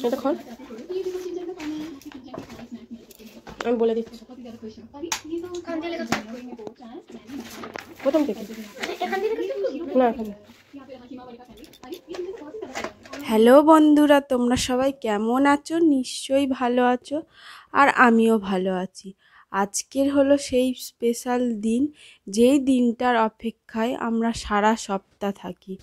এটা খোল, আমি বলে দিচ্ছি প্রথম থেকে না এখানে। হ্যালো বন্ধুরা, তোমরা সবাই কেমন আছো? নিশ্চয়ই ভালো আছো, আর আমিও ভালো আছি। আজকের হলো সেই স্পেশাল দিন, যেই দিনটার অপেক্ষায় আমরা সারা সপ্তাহ থাকি।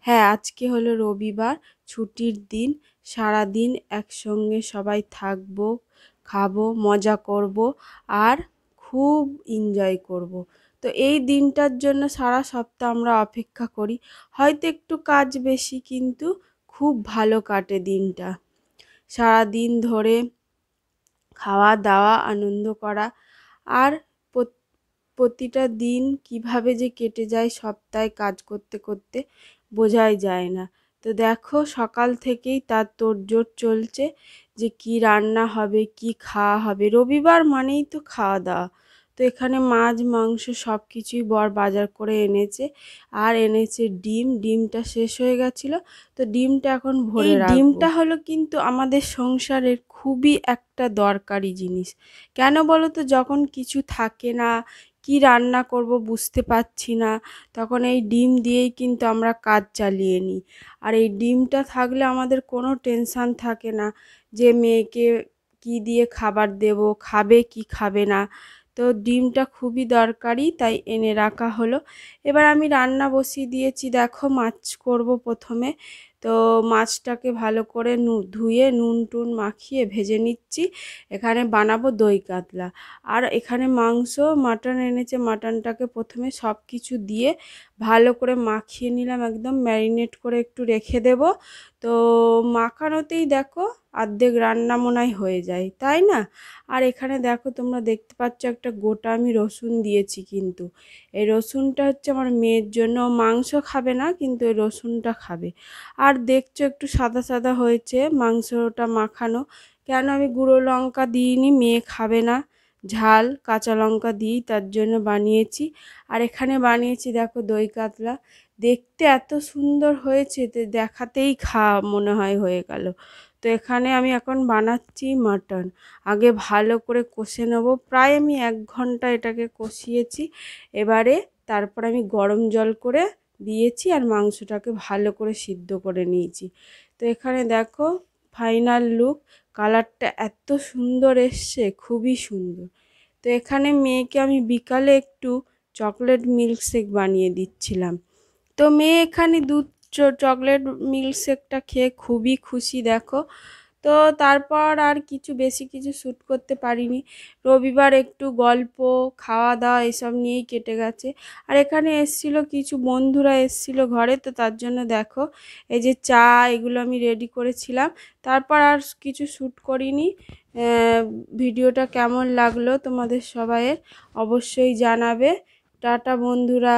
হ্যাঁ, আজকে হলো রবিবার, ছুটির দিন। সারা দিন একসঙ্গে সবাই থাকবো, খাবো, মজা করব আর খুব এনজয় করব। তো এই দিনটার জন্য সারা সপ্তাহ আমরা অপেক্ষা করি। হয়তো একটু কাজ বেশি, কিন্তু খুব ভালো কাটে দিনটা। সারা দিন ধরে খাওয়া দাওয়া, আনন্দ করা, আর প্রতিটা দিন কিভাবে যে কেটে যায় সপ্তাহে কাজ করতে করতে বোঝাই যায় না। তো দেখো, সকাল থেকেই তার তোড়জোড় চলছে যে কি রান্না হবে, কি খাওয়া হবে। রবিবার মানেই তো খাওয়া দাওয়া। তো এখানে মাছ মাংস সব কিছুই বর বাজার করে এনেছে, আর এনেছে ডিমটা শেষ হয়ে গেছিলো, তো ডিমটা এখন ভরে রাখবো। ডিমটা হলো কিন্তু আমাদের সংসারের খুবই একটা দরকারি জিনিস। কেন বলো তো? যখন কিছু থাকে না, কি রান্না করব বুঝতে পারছি না, তখন এই ডিম দিয়েই কিন্তু আমরা কাজ চালিয়ে নিই। আর এই ডিমটা থাকলে আমাদের কোনো টেনশান থাকে না যে মেয়েকে কি দিয়ে খাবার দেব, খাবে কি খাবে না। তো ডিমটা খুবই দরকারি, তাই এনে রাখা হলো। এবার আমি রান্না বসিয়ে দিয়েছি। দেখো, মাছ করব প্রথমে। তো মাছটাকে ভালো করে ধুয়ে নুন টুন মাখিয়ে ভেজে নিচ্ছি। এখানে বানাবো দই কাতলা। আর এখানে মাটন এনেছে, মাটনটাকে প্রথমে সব কিছু দিয়ে ভালো করে মাখিয়ে নিলাম, একদম ম্যারিনেট করে একটু রেখে দেব। তো মাখানোতেই দেখো অর্ধেক রান্না মনে হয় হয়ে যায়, তাই না? আর এখানে দেখো, তোমরা দেখতে পাচ্ছ একটা গোটা আমি রসুন দিয়েছি। কিন্তু এই রসুনটা হচ্ছে আমার মেয়ের জন্য। মাংস খাবে না, কিন্তু এই রসুনটা খাবে। আর দেখছো একটু সাদা সাদা হয়েছে মাংসটা মাখানো। কেন আমি গুঁড়ো লঙ্কা দিইনি, মেয়ে খাবে না, ঝাল কাঁচা লঙ্কা দিই, তার জন্য বানিয়েছি। আর এখানে বানিয়েছি দেখো দই কাতলা। দেখতে এত সুন্দর হয়েছে, তো দেখাতেই মনে হয় হয়ে গেল। তো এখানে আমি এখন বানাচ্ছি মাটন। আগে ভালো করে কষে নেবো, প্রায় আমি 1 ঘন্টা এটাকে কষিয়েছি। এবারে তারপর আমি গরম জল করে দিয়েছি, আর মাংসটাকে ভালো করে সিদ্ধ করে নিয়েছি। তো এখানে দেখো ফাইনাল লুক, কালারটা এত সুন্দর এসছে, খুবই সুন্দর। তো এখানে মেয়েকে আমি বিকালে একটু চকলেট মিল্কশেক বানিয়ে দিচ্ছিলাম। তো মেয়ে এখানে চকলেট মিল্কশেকটা খেয়ে খুবই খুশি দেখো। তো তারপর আর বেশি কিছু শ্যুট করতে পারিনি। রবিবার একটু গল্প, খাওয়া দাওয়া এসব নিয়েই কেটে গেছে। আর এখানে এসেছিলো কিছু বন্ধুরা, এসেছিলো ঘরে, তো তার জন্য দেখো এই যে চা, এগুলো আমি রেডি করেছিলাম। তারপর আর কিছু শ্যুট করিনি। ভিডিওটা কেমন লাগলো তোমাদের সবাইয়ের অবশ্যই জানাবে। টাটা বন্ধুরা।